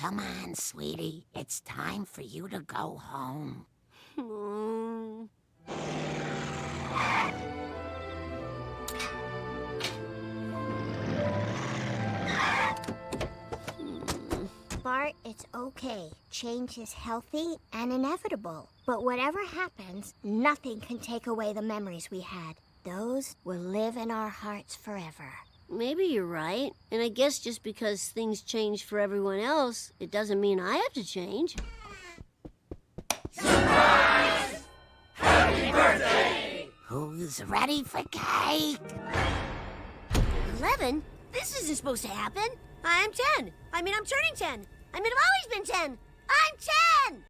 Come on, sweetie. It's time for you to go home. Mm. Bart, it's okay. Change is healthy and inevitable. But whatever happens, nothing can take away the memories we had. Those will live in our hearts forever. Maybe you're right. And I guess just because things change for everyone else, it doesn't mean I have to change. Who's ready for cake? 11? This isn't supposed to happen. I'm 10. I'm turning 10. I've always been 10. I'm 10!